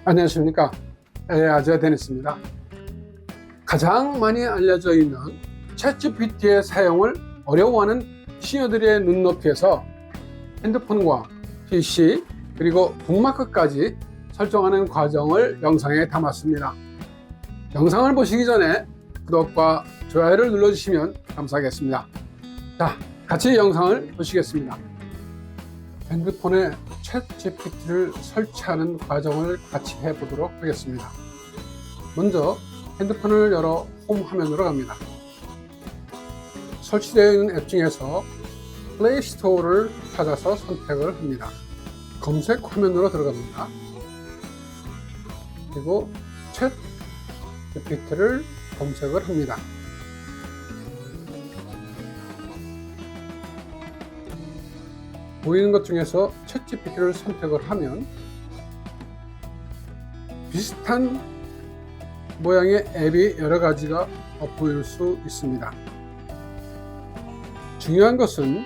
안녕하십니까. 아재 데니스입니다. 가장 많이 알려져 있는 챗GPT의 사용을 어려워하는 시니어들의 눈높이에서 핸드폰과 PC 그리고 북마크까지 설정하는 과정을 영상에 담았습니다. 영상을 보시기 전에 구독과 좋아요를 눌러주시면 감사하겠습니다. 자, 같이 영상을 보시겠습니다. 핸드폰에 챗GPT를 설치하는 과정을 같이 해보도록 하겠습니다. 먼저 핸드폰을 열어 홈 화면으로 갑니다. 설치되어 있는 앱 중에서 플레이 스토어를 찾아서 선택을 합니다. 검색 화면으로 들어갑니다. 그리고 챗GPT를 검색을 합니다. 보이는 것 중에서 챗GPT를 선택을 하면 비슷한 모양의 앱이 여러 가지가 보일 수 있습니다. 중요한 것은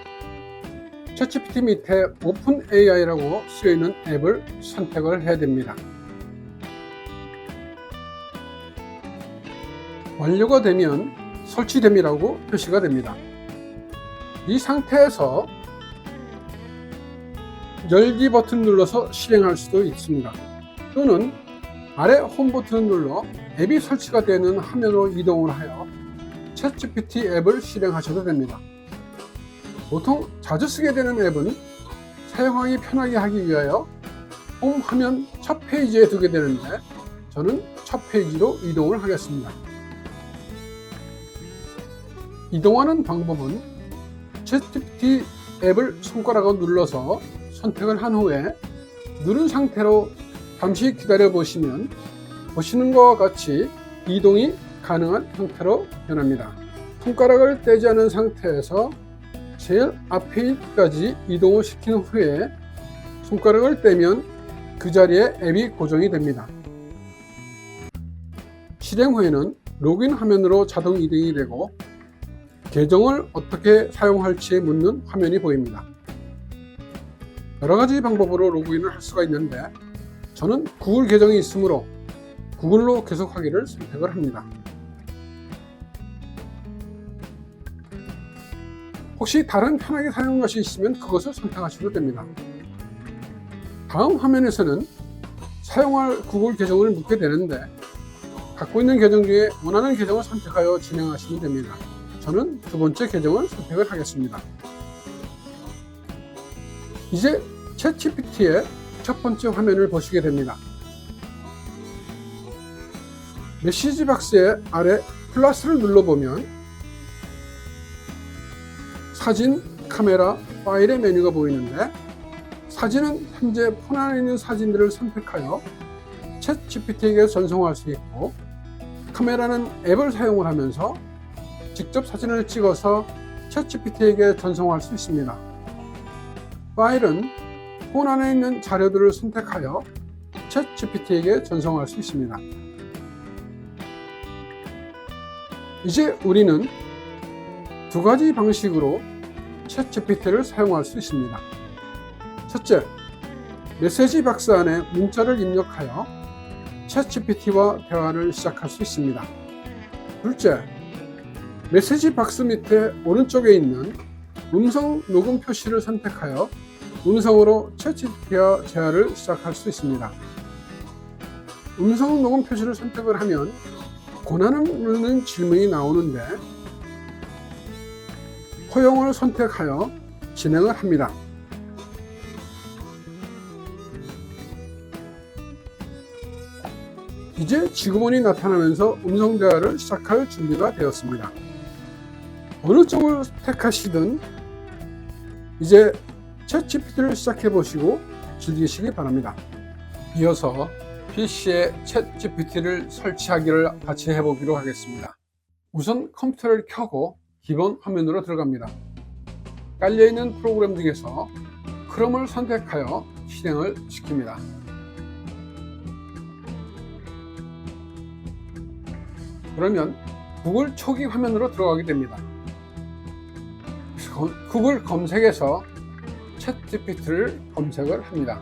챗GPT 밑에 OpenAI라고 쓰여있는 앱을 선택을 해야 됩니다. 완료가 되면 설치됨이라고 표시가 됩니다. 이 상태에서 열기 버튼 눌러서 실행할 수도 있습니다. 또는 아래 홈 버튼을 눌러 앱이 설치가 되는 화면으로 이동을 하여 챗GPT 앱을 실행하셔도 됩니다. 보통 자주 쓰게 되는 앱은 사용하기 편하게 하기 위하여 홈 화면 첫 페이지에 두게 되는데 저는 첫 페이지로 이동을 하겠습니다. 이동하는 방법은 챗GPT 앱을 손가락으로 눌러서 선택을 한 후에 누른 상태로 잠시 기다려 보시면 보시는 것과 같이 이동이 가능한 형태로 변합니다. 손가락을 떼지 않은 상태에서 제일 앞에까지 이동을 시킨 후에 손가락을 떼면 그 자리에 앱이 고정이 됩니다. 실행 후에는 로그인 화면으로 자동 이동이 되고 계정을 어떻게 사용할지 묻는 화면이 보입니다. 여러 가지 방법으로 로그인을 할 수가 있는데 저는 구글 계정이 있으므로 구글로 계속하기를 선택을 합니다. 혹시 다른 편하게 사용하는 것이 있으면 그것을 선택하셔도 됩니다. 다음 화면에서는 사용할 구글 계정을 묻게 되는데 갖고 있는 계정 중에 원하는 계정을 선택하여 진행하시면 됩니다. 저는 두 번째 계정을 선택을 하겠습니다. 이제 챗GPT의 첫 번째 화면을 보시게 됩니다. 메시지 박스의 아래 플러스를 눌러보면 사진, 카메라, 파일의 메뉴가 보이는데 사진은 현재 폰 안에 있는 사진들을 선택하여 챗GPT에게 전송할 수 있고 카메라는 앱을 사용을 하면서 직접 사진을 찍어서 챗GPT에게 전송할 수 있습니다. 파일은 폰 안에 있는 자료들을 선택하여 챗GPT에게 전송할 수 있습니다. 이제 우리는 두 가지 방식으로 챗GPT를 사용할 수 있습니다. 첫째, 메시지 박스 안에 문자를 입력하여 챗GPT와 대화를 시작할 수 있습니다. 둘째, 메시지 박스 밑에 오른쪽에 있는 음성 녹음 표시를 선택하여 음성으로 챗GPT와 대화를 시작할 수 있습니다. 음성 녹음 표시를 선택을 하면 권한을 질문이 나오는데 허용을 선택하여 진행을 합니다. 이제 지구본이 나타나면서 음성 대화를 시작할 준비가 되었습니다. 어느 쪽을 택하시든 이제 챗GPT를 시작해 보시고 즐기시기 바랍니다. 이어서 PC에 챗GPT를 설치하기를 같이 해보기로 하겠습니다. 우선 컴퓨터를 켜고 기본 화면으로 들어갑니다. 깔려있는 프로그램 중에서 크롬을 선택하여 실행을 시킵니다. 그러면 구글 초기 화면으로 들어가게 됩니다. 구글 검색에서 챗GPT를 검색을 합니다.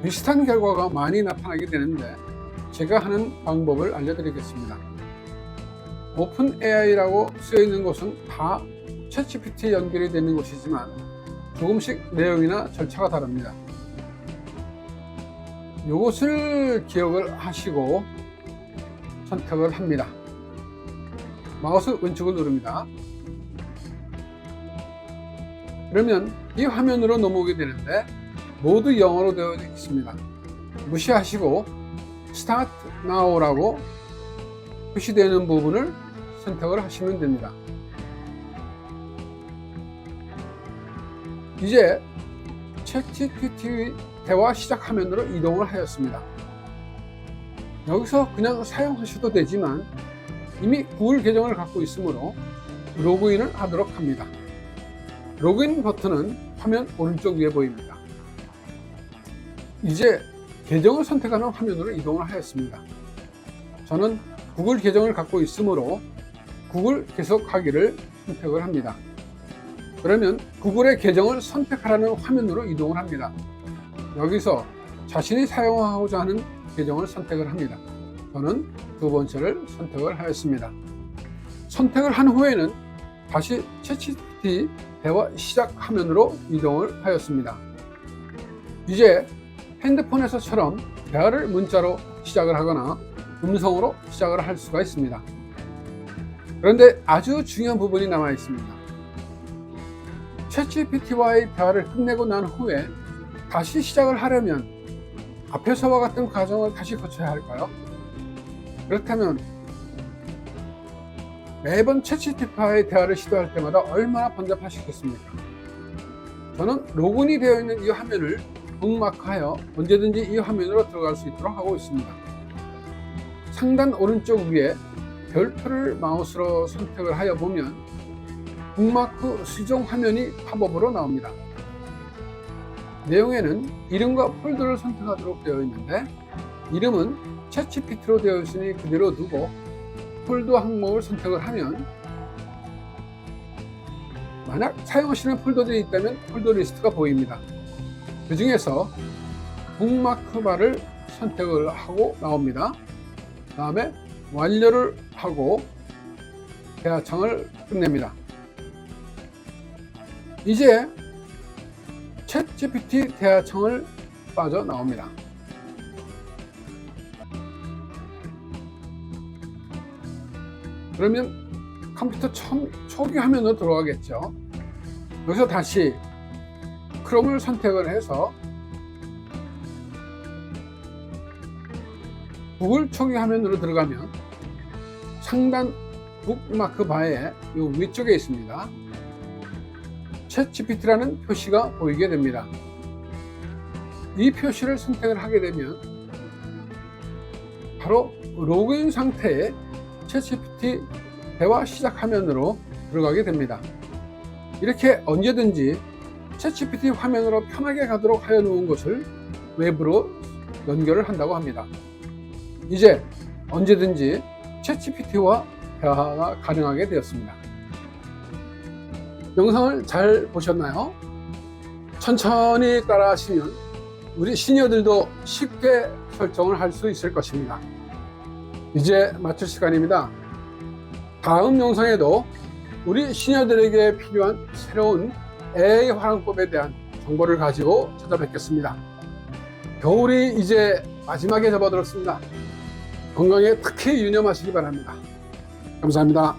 비슷한 결과가 많이 나타나게 되는데 제가 하는 방법을 알려드리겠습니다. 오픈 AI라고 쓰여 있는 곳은 다 챗GPT에 연결이 되는 곳이지만 조금씩 내용이나 절차가 다릅니다. 이것을 기억을 하시고 선택을 합니다. 마우스 왼쪽을 누릅니다. 그러면 이 화면으로 넘어오게 되는데 모두 영어로 되어 있습니다. 무시하시고 Start Now라고 표시되는 부분을 선택을 하시면 됩니다. 이제 챗GPT 대화 시작 화면으로 이동을 하였습니다. 여기서 그냥 사용하셔도 되지만 이미 구글 계정을 갖고 있으므로 로그인을 하도록 합니다. 로그인 버튼은 화면 오른쪽 위에 보입니다. 이제 계정을 선택하는 화면으로 이동을 하였습니다. 저는 구글 계정을 갖고 있으므로 구글 계속하기를 선택을 합니다. 그러면 구글의 계정을 선택하라는 화면으로 이동을 합니다. 여기서 자신이 사용하고자 하는 계정을 선택을 합니다. 저는 두 번째를 선택을 하였습니다. 선택을 한 후에는 다시 챗GPT 대화 시작 화면으로 이동을 하였습니다. 이제 핸드폰에서처럼 대화를 문자로 시작을 하거나 음성으로 시작을 할 수가 있습니다. 그런데 아주 중요한 부분이 남아 있습니다. 챗GPT와의 대화를 끝내고 난 후에 다시 시작을 하려면 앞에서와 같은 과정을 다시 거쳐야 할까요? 그렇다면 매번 챗GPT와의 대화를 시도할 때마다 얼마나 번잡하시겠습니까? 저는 로그인이 되어 있는 이 화면을 북마크하여 언제든지 이 화면으로 들어갈 수 있도록 하고 있습니다. 상단 오른쪽 위에 별표를 마우스로 선택을 하여 보면 북마크 수정 화면이 팝업으로 나옵니다. 내용에는 이름과 폴더를 선택하도록 되어 있는데 이름은 챗GPT로 되어 있으니 그대로 두고 폴더 항목을 선택을 하면 만약 사용하시는 폴더들이 있다면 폴더 리스트가 보입니다. 그 중에서 북마크 바를 선택을 하고 나옵니다. 다음에 완료를 하고 대화창을 끝냅니다. 이제 챗GPT 대화창을 빠져나옵니다. 그러면 컴퓨터 초기 화면으로 들어가겠죠. 여기서 다시 크롬을 선택을 해서 구글 초기 화면으로 들어가면 상단 북마크 바의 이 위쪽에 있습니다. 챗GPT라는 표시가 보이게 됩니다. 이 표시를 선택을 하게 되면 바로 로그인 상태의 챗GPT 대화 시작 화면으로 들어가게 됩니다. 이렇게 언제든지 챗GPT 화면으로 편하게 가도록 하여 놓은 것을 외부로 연결을 한다고 합니다. 이제 언제든지 챗GPT와 대화가 가능하게 되었습니다. 영상을 잘 보셨나요? 천천히 따라 하시면 우리 시니어들도 쉽게 설정을 할 수 있을 것입니다. 이제 마칠 시간입니다. 다음 영상에도 우리 시니어들에게 필요한 새로운 AI 활용법에 대한 정보를 가지고 찾아뵙겠습니다. 겨울이 이제 마지막에 접어들었습니다. 건강에 특히 유념하시기 바랍니다. 감사합니다.